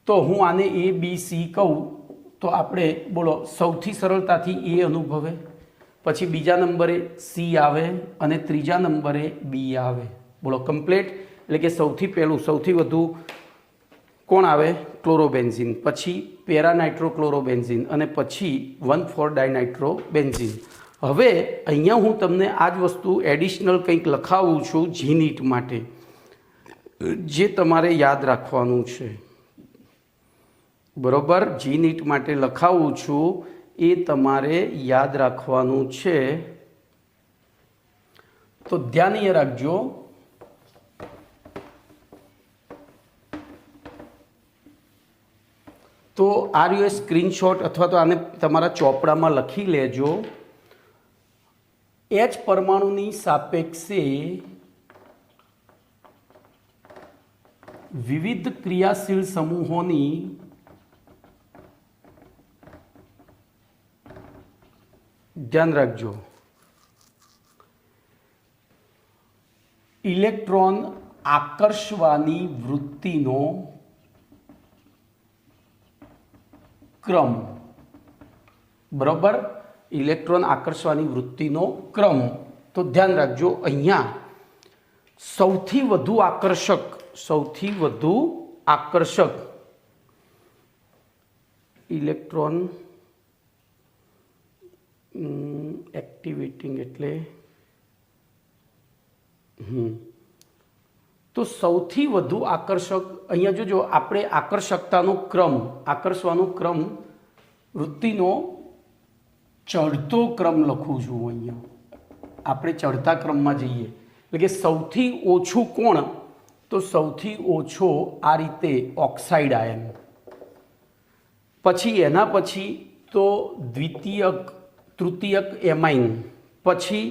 S1: તો હું આને A B C કહું તો આપણે બોલો સૌથી સરળતાથી A અનુભવે, પછી બીજા નંબરે C આવે અને ત્રીજા નંબરે B આવે. બોલો કમ્પ્લીટ. એટલે કે સૌથી પહેલું સૌથી વધુ કોણ આવે? ક્લોરોબેન્ઝીન, પછી પેરાનાઇટ્રોક્લોરોબેન્ઝીન અને પછી 1,4-ડાયનાઇટ્રોબેન્ઝીન. હવે અહીંયા હું તમને આ જ વસ્તુ એડિશનલ કંઈક લખાવું છું જીનીટ માટે, જે તમારે યાદ રાખવાનું છે. બરોબર, જીનીટ માટે લખાવું છું, એ તમારે યાદ રાખવાનું છે. તો ધ્યાન અહીંયા રાખજો. તો આ રહ્યો સ્ક્રીનશોટ અથવા તો આને તમારા ચોપડામાં લખી લેજો. H પરમાણુની સાપેક્ષે વિવિધ ક્રિયાશીલ સમૂહોની ધ્યાન રાખજો ઇલેક્ટ્રોન આકર્ષવાની વૃત્તિનો ક્રમ. બરોબર, ઇલેક્ટ્રોન આકર્ષવાની વૃત્તિનો ક્રમ. તો ધ્યાન રાખજો અહીંયા સૌથી વધુ આકર્ષક ઇલેક્ટ્રોન એક્ટિવેટિંગ એટલે તો સૌથી વધુ આકર્ષક અહીંયા જોજો આપણે આકર્ષવાનો ક્રમ વૃત્તિનો ચડતો ક્રમ લખું છું. અહીંયા આપણે ચડતા ક્રમમાં જઈએ એટલે કે સૌથી ઓછું કોણ? તો સૌથી ઓછો આ રીતે ઓક્સાઇડ આયન, પછી એના પછી તો દ્વિતીયક તૃતીયક એમાઇન, પછી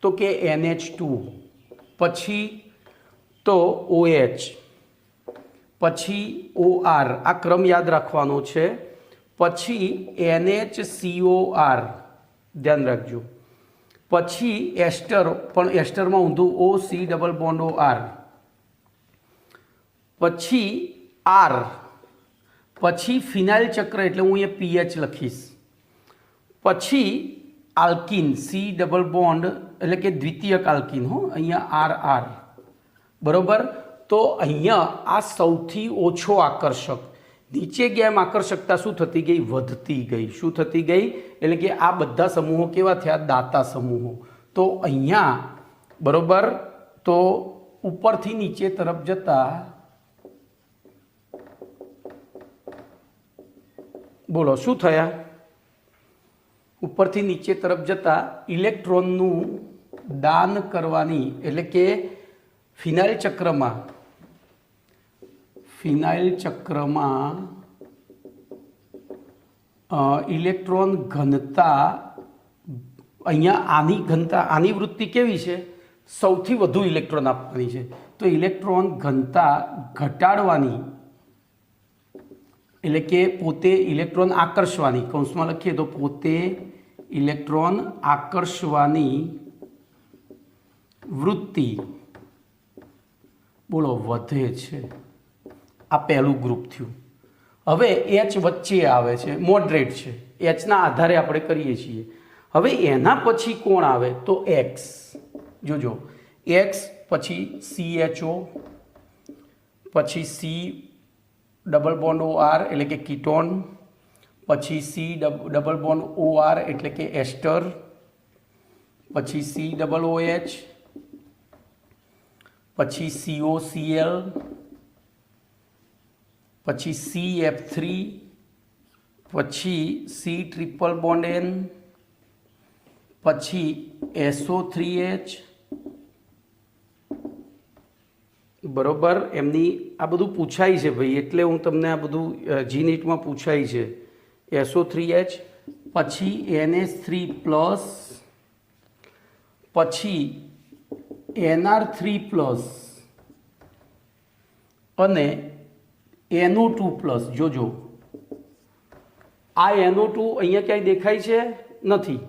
S1: તો કે NH2, પછી તો OH, પછી OR. આ ક્રમ યાદ રાખવાનો છે. પછી NHCOR ધ્યાન રાખજો. પછી એસ્ટર, પણ એસ્ટરમાં ઊંધું OC ડબલ બોન્ડ OR. પછી R, પછી ફિનાઇલ ચક્ર એટલે હું અહીંયા PH લખીશ. પછી આલ્કિન C ડબલ બોન્ડ એટલે કે દ્વિતીયક આલ્કિન, અહીંયા RR. બરોબર. તો અહીંયા આ સૌથી ઓછો આકર્ષક. નીચે ગયા એમ આકર્ષકતા શું થતી ગઈ? વધતી ગઈ. શું થતી ગઈ? એટલે કે આ બધા સમૂહો કેવા થયા? દાતા સમૂહો. તો અહીંયા બરોબર, તો ઉપરથી નીચે તરફ જતા બોલો શું થયા? ઉપરથી નીચે તરફ જતા ઇલેક્ટ્રોનનું દાન કરવાની એટલે કે ફિનાઇલ ચક્રમાં ઇલેક્ટ્રોન ઘનતા અહીંયા આની વૃત્તિ કેવી છે? સૌથી વધુ ઇલેક્ટ્રોન આપવાની છે. તો ઇલેક્ટ્રોન ઘનતા ઘટાડવાની એટલે કે પોતે ઇલેક્ટ્રોન આકર્ષવાની, કૌંસમાં લખીએ તો પોતે ઇલેક્ટ્રોન આકર્ષવાની વૃત્તિ બોલો વધે છે. આ પહેલું ગ્રુપ થયું. હવે H વચ્ચે આવે છે, મોડરેટ છે. Hના આધારે આપણે કરીએ છીએ. હવે એના પછી કોણ આવે? તો X. જોજો X પછી CHO, પછી C ડબલ બોન્ડ OR એટલે કે કીટોન, પછી C ડબલ બોન્ડ OR એટલે કે એસ્ટર, પછી C ડબલ OH, પછી COCl, પછી CF3 પછી C∼N, પછી SO3H, બરોબર. એમની આ બધું પૂછાય છે ભાઈ, એટલે હું તમને આ બધું G-NEET માં પૂછાય છે. SO3H, પછી NH3+, પછી NR3+, અને NO2+. જોજો આ NO2 અહીંયા ક્યાંય દેખાય છે નથી,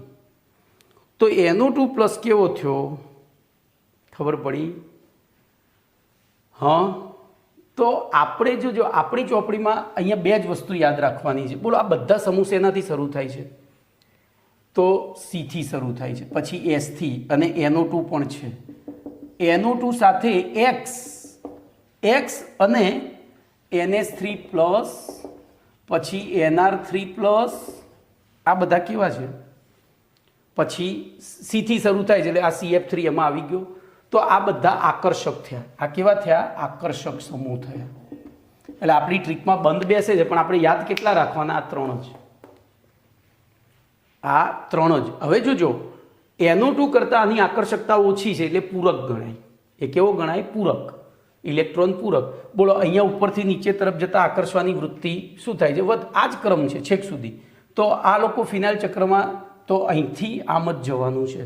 S1: તો NO2+ કેવો થયો ખબર પડી? હા, તો આપણે જો આપણી ચોપડીમાં અહીંયા બે જ વસ્તુ યાદ રાખવાની છે. બોલો, આ બધા સમૂહ શેનાથી શરૂ થાય છે? તો C થી શરૂ થાય છે, પછી S થી, અને NO2 પણ છે. NO2 સાથે X અને NH3+, પછી NR3+, આ બધા કેવા છે? પછી C થી શરૂ થાય છે, એટલે આ CF3 એમાં આવી ગયો. તો આ બધા આકર્ષક થયા. આ કેવા થયા? આકર્ષક સમૂહ થયા. એટલે આપણી ટ્રીકમાં બંધ બેસે છે, પણ આપણે યાદ કેટલા રાખવાના? આ ત્રણ જ. આ ત્રણ જ. હવે જોજો, NO2 કરતાં આની આકર્ષકતા ઓછી છે, એટલે પૂરક ગણાય. એ કેવો ગણાય? પૂરક. ઇલેક્ટ્રોન પૂરક. બોલો, અહીંયા ઉપરથી નીચે તરફ જતા આકર્ષવાની વૃત્તિ શું થાય છે? આ જ ક્રમ છે છેક સુધી. તો આ લોકો ફિનાઇલ ચક્રમાં તો અહીંથી આમ જ જવાનું છે.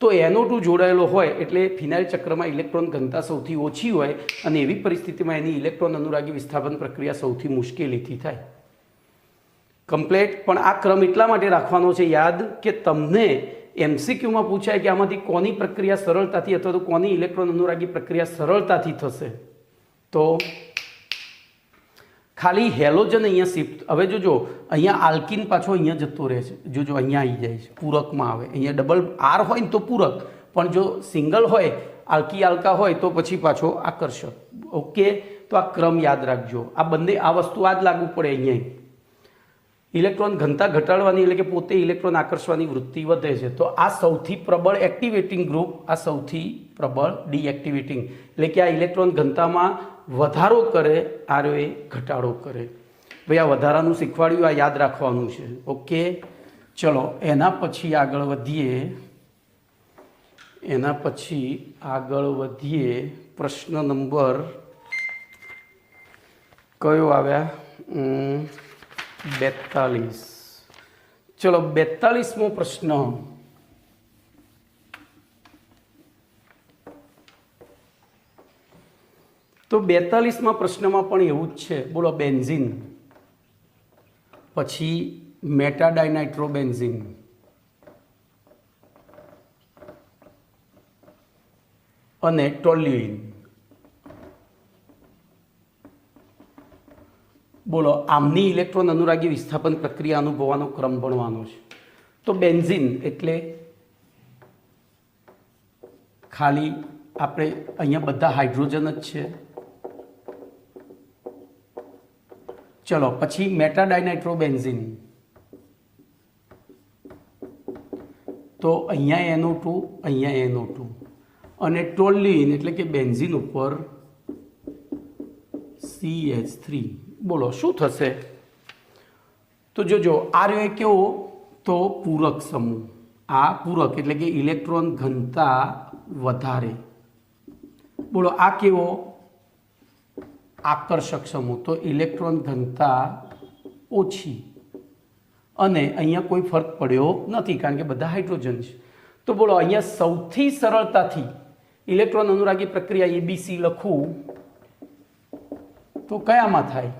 S1: તો NO2 જોડાયેલો હોય એટલે ફિનાઇલ ચક્રમાં ઇલેક્ટ્રોન ઘનતા સૌથી ઓછી હોય, અને એવી પરિસ્થિતિમાં એની ઇલેક્ટ્રોન અનુરાગી વિસ્થાપન પ્રક્રિયા સૌથી મુશ્કેલીથી થાય. કમ્પ્લેટ. પણ આ ક્રમ એટલા માટે રાખવાનો છે યાદ, કે તમને MCQમાં પૂછાય કે આમાંથી કોની પ્રક્રિયા સરળતાથી અથવા તો કોની ઇલેક્ટ્રોન અનુરાગી પ્રક્રિયા સરળતાથી થશે. તો ખાલી હેલોજન અહીંયા શિફ્ટ. હવે જોજો, અહીંયા આલ્કિન પાછો અહીંયા જતો રહે છે. જોજો, અહીંયા આવી જાય છે, પૂરકમાં આવે. અહીંયા ડબલ R હોય ને તો પૂરક, પણ જો સિંગલ હોય, આલ્કી આલ્કા હોય, તો પછી પાછો આકર્ષક. ઓકે, તો આ ક્રમ યાદ રાખજો. આ બંને આ વસ્તુ આ જ લાગુ પડે અહીંયા. ઇલેક્ટ્રોન ઘનતા ઘટાડવાની એટલે કે પોતે ઇલેક્ટ્રોન આકર્ષવાની વૃત્તિ વધે છે. તો આ સૌથી પ્રબળ એક્ટિવેટિંગ ગ્રુપ, આ સૌથી પ્રબળ ડીએક્ટિવેટિંગ, એટલે કે આ ઇલેક્ટ્રોન ઘનતામાં વધારો કરે, આરઓએ ઘટાડો કરે. ભાઈ આ વધારાનું શીખવાડ્યું, આ યાદ રાખવાનું છે. ઓકે, ચલો એના પછી આગળ વધીએ. પ્રશ્ન નંબર કયો આવ્યા? 42. ચલો 42મો પ્રશ્ન. તો 42મા પ્રશ્નમાં પણ એવું જ છે. બોલો, બેન્ઝીન, પછી મેટાડાયનાઇટ્રોબેન્ઝીન, અને ટોલ્યુઇન. બોલો, આમની ઇલેક્ટ્રોન અનુરાગી વિસ્થાપન પ્રક્રિયા અનુભવવાનો ક્રમ ભણવાનો છે. તો બેન્ઝીન એટલે ખાલી આપણે અહીંયા બધા હાઇડ્રોજન જ છે. ચલો પછી મેટાડાયનાઇટ્રોબેન્ઝીન, તો અહીંયા NO2, અહીંયા NO2, અને ટોલ્યુઇન એટલે કે બેન્ઝીન ઉપર CH3. બોલો શું થશે? તો જોજો, આ રહ્યો કેવો? તો પૂરક સમૂહ. આ પૂરક એટલે કે ઇલેક્ટ્રોન ઘનતા વધારે. બોલો, આ કેવો? આકર્ષક સમૂહ. તો ઇલેક્ટ્રોન ઘનતા ઓછી, અને અહીંયા કોઈ ફરક પડ્યો નથી કારણ કે બધા હાઇડ્રોજન છે. તો બોલો, અહીંયા સૌથી સરળતાથી ઇલેક્ટ્રોન અનુરાગી પ્રક્રિયા ABC લખું તો કયામાં થાય?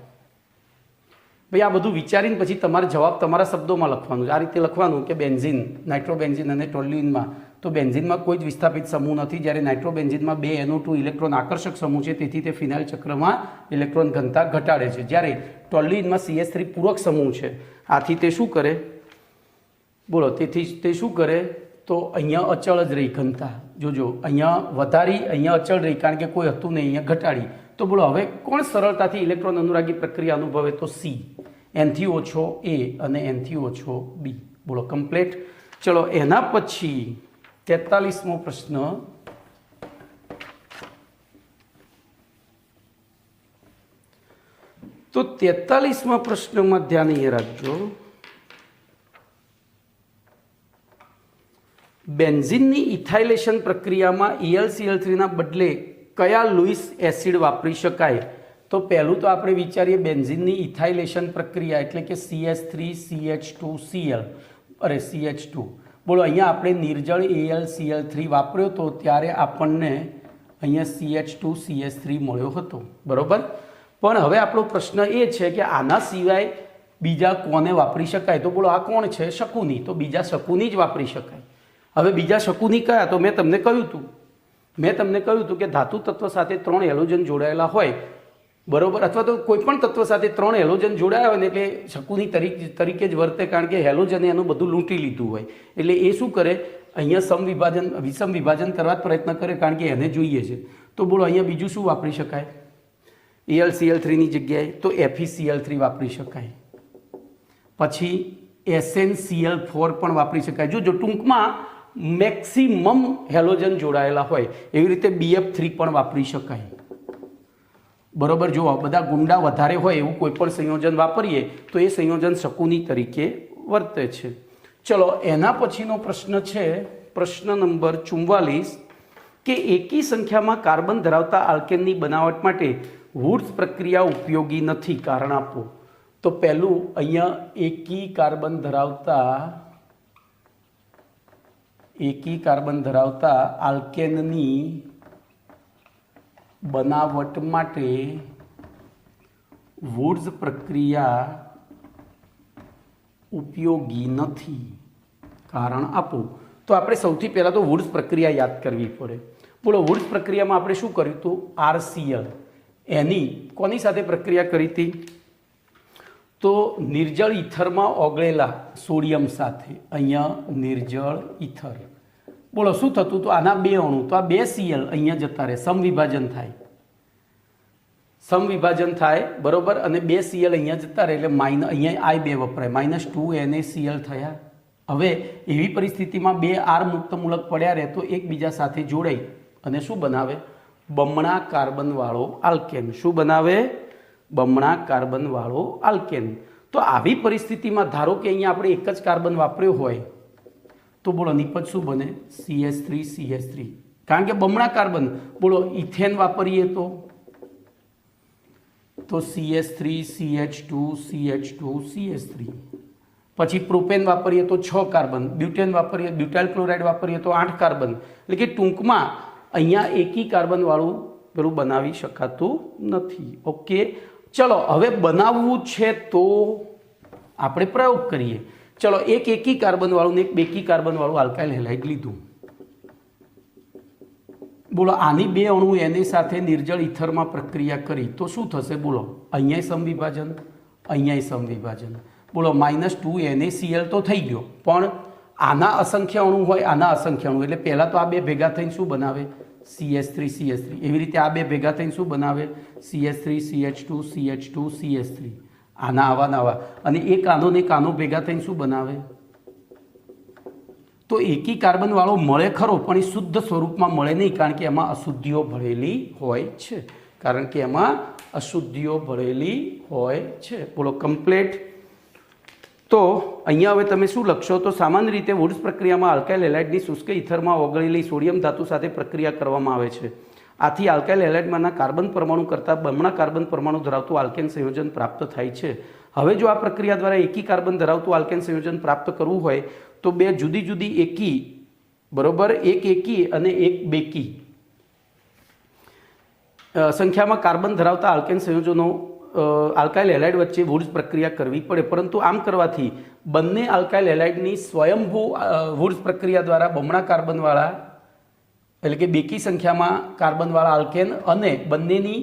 S1: ભાઈ આ બધું વિચારીને પછી તમારે જવાબ તમારા શબ્દોમાં લખવાનું. આ રીતે લખવાનું કે બેન્ઝીન, નાઇટ્રોબેન્ઝીન અને ટોલ્યુઇનમાં, તો બેન્ઝીનમાં કોઈ જ વિસ્થાપિત સમૂહ નથી, જ્યારે નાઇટ્રોબેન્ઝીનમાં 2 NO2 ઇલેક્ટ્રોન આકર્ષક સમૂહ છે, તેથી તે ફિનાઇલ ચક્રમાં ઇલેક્ટ્રોન ઘનતા ઘટાડે છે. જ્યારે ટોલ્યુઇનમાં CH3 પૂરક સમૂહ છે. આથી તે શું કરે? બોલો, તેથી તે શું કરે? તો અહીંયા અચળ જ રહી ઘનતા. જોજો, અહીંયા વધારી, અહીંયા અચળ રહી કારણ કે કોઈ હતું નહીં, અહીંયા ઘટાડી. તો બોલો, હવે કોણ સરળતાથી ઇલેક્ટ્રોન અનુરાગી પ્રક્રિયા અનુભવે? તો C, N થી ઓછો A અને N થી ઓછો B. બોલો, કમ્પ્લીટ. ચલો એના પછી 43મો પ્રશ્ન. તો 43માં પ્રશ્નમાં ધ્યાન એ રાખજો, બેન્ઝીનની ઇથાઇલેશન પ્રક્રિયામાં ElCl3ના બદલે કયા લુઈસ એસિડ વાપરી શકાય? તો પહેલું તો આપણે વિચારીએ બેન્ઝીનની ઇથાઇલેશન પ્રક્રિયા એટલે કે CH3CH2Cl અરે CH2. બોલો અહીંયા આપણે નિર્જળ AlCl3 વાપર્યો તો ત્યારે આપણને અહીંયા CH2CH3 મળ્યો હતો, બરોબર. પણ હવે આપણો પ્રશ્ન એ છે કે આના સિવાય બીજા કોને વાપરી શકાય? તો બોલો આ કોણ છે? શકુની. તો બીજા શકુની જ વાપરી શકાય. હવે બીજા શકુની કયા? તો મેં તમને કહ્યું હતું કે ધાતુ તત્વ સાથે 3 હેલોજન જોડાયેલા હોય, બરોબર, અથવા તો કોઈ પણ તત્વ સાથે 3 હેલોજન જોડાયા હોય ને એટલે શકુની તરીકે જ વર્તે, કારણ કે હેલોજને એનું બધું લૂંટી લીધું હોય. એટલે એ શું કરે? અહીંયા વિષમ વિભાજન કરવા પ્રયત્ન કરે, કારણ કે એને જોઈએ છે. તો બોલો અહીંયા બીજું શું વાપરી શકાય AlCl3ની જગ્યાએ? તો FeCl3 વાપરી શકાય. પછી SnCl4 પણ વાપરી શકાય. જો ટૂંકમાં મેક્સિમમ હેલોજન જોડાયેલા હોય એવી રીતે BF3 પણ વાપરી શકાય, બરોબર. જો બધા ગુંડા વધારે હોય એવું કોઈ પણ સંયોજન વાપરીએ તો એ સંયોજન શકુની તરીકે વર્તે છે. ચલો એના પછીનો પ્રશ્ન છે પ્રશ્ન નંબર 44 કે એકી સંખ્યામાં કાર્બન ધરાવતા આલ્કેનની બનાવટ માટે વુડ્સ પ્રક્રિયા ઉપયોગી નથી, કારણ આપો. તો પહેલું અહીંયા એકી કાર્બન ધરાવતા આલ્કેનની બનાવટ માટે વુડ્સ પ્રક્રિયા ઉપયોગી નથી, કારણ આપો. તો આપણે સૌથી પહેલાં તો વુડ્સ પ્રક્રિયા યાદ કરવી પડે. બોલો વુડ્સ પ્રક્રિયામાં આપણે શું કર્યું હતું? RCl એની કોની સાથે પ્રક્રિયા કરી હતી? તો નિર્જળ ઈથરમાં ઓગળેલા સોડિયમ સાથે. અહીંયા નિર્જળ ઈથર. બોલો શું થતું? તો આના 2 અણુ, તો આ 2 Cl અહીંયા જતા રહે, સમવિભાજન થાય, બરોબર. અને 2 Cl અહીંયા જતા રહે એટલે અહીંયા I2 વપરાય, -2NaCl થયા. હવે એવી પરિસ્થિતિમાં 2 R મુક્ત મૂલક પડ્યા રહે તો એકબીજા સાથે જોડાઈ અને શું બનાવે? બમણા કાર્બનવાળો આલ્કેન. શું બનાવે? બમણા કાર્બનવાળો આલ્કેન. તો આવી પરિસ્થિતિમાં ધારો કે અહીંયા આપણે એક જ કાર્બન વાપર્યો હોય તો બોલો નિપજ શું બને? CH3CH3, કારણ કે બમણા કાર્બન. બોલો ઇથેન વાપરીએ તો CH3CH2CH2CH3. પછી પ્રોપેન વાપરીએ તો 6 કાર્બન, બ્યુટેન વાપરીએ, બ્યુટાઇલ ક્લોરાઇડ વાપરીએ તો 8 કાર્બન. એટલે કે ટૂંકમાં અહીંયા એકી કાર્બનવાળું પેલું બનાવી શકાતું નથી. ઓકે, ચલો હવે બનાવવું છે તો આપણે પ્રયોગ કરીએ. ચલો એક એકી કાર્બનવાળું ને એક બેકી કાર્બનવાળું આલ્કાઇલ હેલાઇડ લીધું. બોલો આની 2 અણુ એની સાથે નિર્જળ ઈથરમાં પ્રક્રિયા કરી તો શું થશે? બોલો અહીંયા સમવિભાજન, અહીંયા સમવિભાજન. બોલો -2NaCl તો થઈ ગયો, પણ આના અસંખ્ય અણુ હોય, આના અસંખ્ય અણુ, એટલે પહેલાં તો આ 2 ભેગા થઈને શું બનાવે? CH3CH3. એવી રીતે આ 2 ભેગા થઈને શું બનાવે? CH3CH2CH2CH3. આના આવા અને એક આનો ને એક આનો ભેગા થઈને શું બનાવે? તો એકી કાર્બનવાળો મળે ખરો, પણ એ શુદ્ધ સ્વરૂપમાં મળે નહીં, કારણ કે એમાં અશુદ્ધિઓ ભળેલી હોય છે. બોલો કમ્પ્લીટ. તો અહીંયા હવે તમે શું લખશો? તો સામાન્ય રીતે વુડ્સ પ્રક્રિયામાં આલ્કાઇલ હેલાઇડની શુષ્ક ઈથરમાં ઓગળેલી સોડિયમ ધાતુ સાથે પ્રક્રિયા કરવામાં આવે છે. આથી આલ્કાઇલ હેલાઇડમાંના કાર્બન પરમાણુ કરતાં બમણા કાર્બન પરમાણુ ધરાવતું આલ્કેન સંયોજન પ્રાપ્ત થાય છે. હવે જો આ પ્રક્રિયા દ્વારા એકી કાર્બન ધરાવતું આલ્કેન સંયોજન પ્રાપ્ત કરવું હોય તો 2 જુદી જુદી એકી, બરોબર, એક એકી અને એક બેકી સંખ્યામાં કાર્બન ધરાવતા આલ્કેન સંયોજનો આલ્કાઇલ હેલાઇડ વચ્ચે વુડ્સ પ્રક્રિયા કરવી પડે. પરંતુ આમ કરવાથી બંને આલ્કાઇલ હેલાઇડની સ્વયંભૂ વુડ્સ પ્રક્રિયા દ્વારા બમણા કાર્બનવાળા એટલે કે બેકી સંખ્યામાં કાર્બનવાળા આલ્કેન અને બંનેની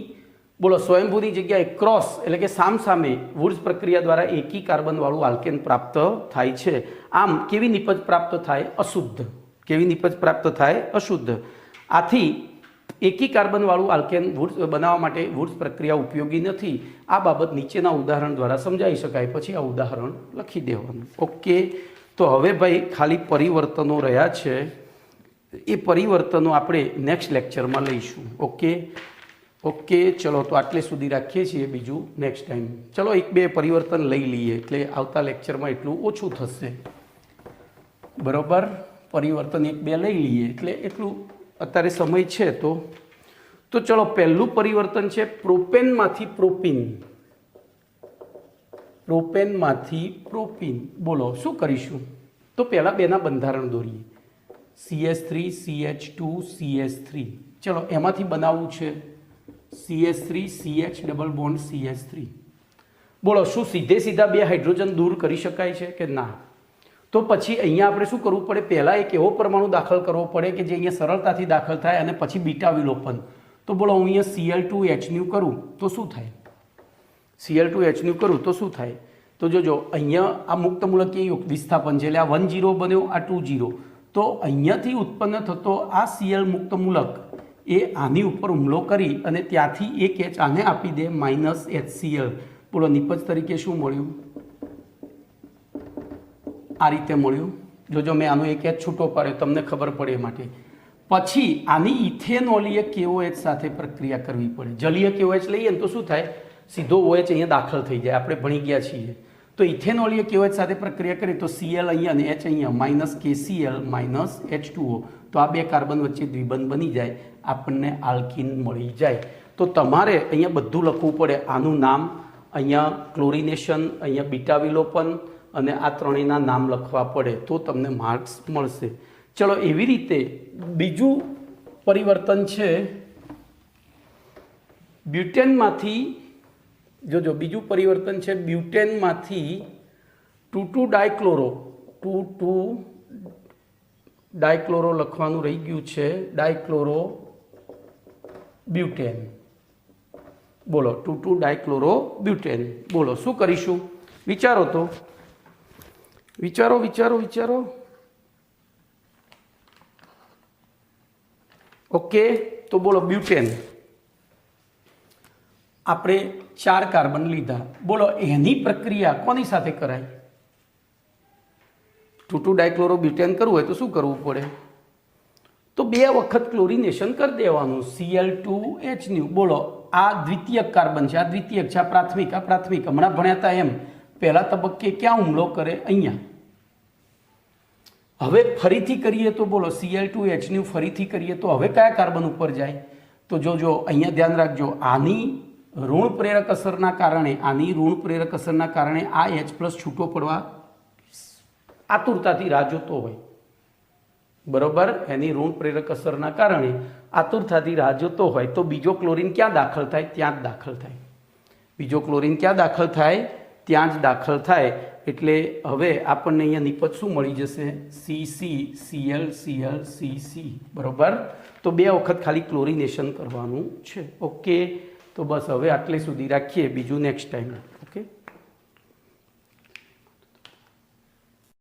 S1: બોલો સ્વયંભૂની જગ્યાએ ક્રોસ એટલે કે સામસામે વુડ્સ પ્રક્રિયા દ્વારા એકી કાર્બનવાળું આલ્કેન પ્રાપ્ત થાય છે. આમ કેવી નિપજ પ્રાપ્ત થાય? અશુદ્ધ. આથી એકી કાર્બનવાળું આલ્કેન બનાવવા માટે વુડ્સ પ્રક્રિયા ઉપયોગી નથી. આ બાબત નીચેના ઉદાહરણ દ્વારા સમજાવી શકાય. પછી આ ઉદાહરણ લખી દેવાનું. ઓકે, તો હવે ભાઈ ખાલી પરિવર્તનો રહ્યા છે, એ પરિવર્તનો આપણે નેક્સ્ટ લેક્ચરમાં લઈશું. ઓકે, ઓકે, ચલો તો આટલે સુધી રાખીએ છીએ, બીજું નેક્સ્ટ ટાઈમ. ચલો એક બે પરિવર્તન લઈ લઈએ એટલે આવતા લેક્ચરમાં એટલું ઓછું થશે. બરાબર, પરિવર્તન એક બે લઈ લઈએ એટલે એટલું અત્યારે સમય છે. તો ચલો પહેલું પરિવર્તન છે પ્રોપેનમાંથી પ્રોપીન. પ્રોપેનમાંથી પ્રોપીન. બોલો શું કરીશું? તો પહેલાં બેના બંધારણ દોરીએ. CH3 CH2 CH3. ચલો એમાંથી બનાવવું છે CH3 CH double bond CH3. બોલો શું સીધે સીધા બે હાઇડ્રોજન દૂર કરી શકાય છે કે ના? તો પછી અહીંયા આપણે શું કરવું પડે? પહેલાં એક એવો પરમાણુ દાખલ કરવો પડે કે જે અહીંયા સરળતાથી દાખલ થાય અને પછી બીટા વિલોપન. તો બોલો હું અહીંયા Cl2H કરું તો શું થાય? Cl2H કરું તો શું થાય? તો જોજો અહીંયા આ મુક્ત મૂલકીય વિસ્થાપન છે એટલે આ 1 0 બન્યો, આ 2 0. તો અહીંયાથી ઉત્પન્ન થતો આ Cl મુક્ત મૂલક એ આની ઉપર હુમલો કરી અને ત્યાંથી એક H આને આપી દે -HCl. બોલો નિપજ તરીકે શું મળ્યું? આ રીતે મળ્યું. જોજો મેં આનો એક H છૂટો પાડ્યો તમને ખબર પડે એ માટે. પછી આની ઇથેનોલીય KOH સાથે પ્રક્રિયા કરવી પડે. જલીય KOH લઈએ ને તો શું થાય? સીધો OH અહીંયા દાખલ થઈ જાય, આપણે ભણી ગયા છીએ. તો ઇથેનોલીય KOH સાથે પ્રક્રિયા કરીએ તો Cl અહીંયા અને H અહીંયા -KCl -H2O. તો આ બે કાર્બન વચ્ચે દ્વિબંધ બની જાય, આપણને આલ્કીન મળી જાય. તો તમારે અહીંયા બધું લખવું પડે. આનું નામ, અહીંયા ક્લોરિનેશન, અહીંયા બીટા વિલોપન અને આ ત્રણેયના નામ લખવા પડે તો તમને માર્ક્સ મળશે. ચલો એવી રીતે બીજું પરિવર્તન છે બ્યુટેનમાંથી. જોજો બીજું પરિવર્તન છે બ્યુટેનમાંથી 2,2 ડાયક્લોરો. 2,2 ડાયક્લોરો લખવાનું રહી ગયું છે, ડાયક્લોરો બ્યુટેન. બોલો 2,2 ડાયક્લોરો બ્યુટેન. બોલો શું કરીશું? વિચારો તો, વિચારો. ઓકે, તો બોલો બ્યુટેન. આપણે 4 કાર્બન લીધા. બોલો એની પ્રક્રિયા કોની સાથે કરાય? 2,2 ડાયક્લોરો બ્યુટેન કરવું હોય તો શું કરવું પડે? તો 2 વખત ક્લોરિનેશન કરી દેવાનું. Cl2H. બોલો આ દ્વિતીયક કાર્બન છે, આ દ્વિતીયક છે, આ પ્રાથમિક. હમણાં ભણ્યા હતા એમ પહેલા તબક્કે ક્યાં હુમલો કરે? અહીંયા. હવે ફરીથી કરીએ તો બોલો Cl2H ફરીથી કરીએ તો હવે કયા કાર્બન ઉપર જાય? તો જોજો અહીંયા ધ્યાન રાખજો, આની ઋણ પ્રેરક અસરના કારણે આ H+ છૂટો પડવા આતુરતાથી રાહ જોતો હોય. બરોબર, એની ઋણ પ્રેરક અસરના કારણે આતુરતાથી રાહ જોતો હોય તો બીજો ક્લોરીન ક્યાં દાખલ થાય? ત્યાં જ દાખલ થાય. બીજો ક્લોરીન ક્યાં દાખલ થાય? ત્યાં જ દાખલ થાય. એટલે હવે આપણને અહીંયા નિપજ શું મળી જશે? CC બરોબર. તો 2 વખત ખાલી ક્લોરિનેશન કરવાનું છે. ઓકે, તો બસ હવે આટલે સુધી રાખીએ, બીજું નેક્સ્ટ ટાઈમ. ઓકે.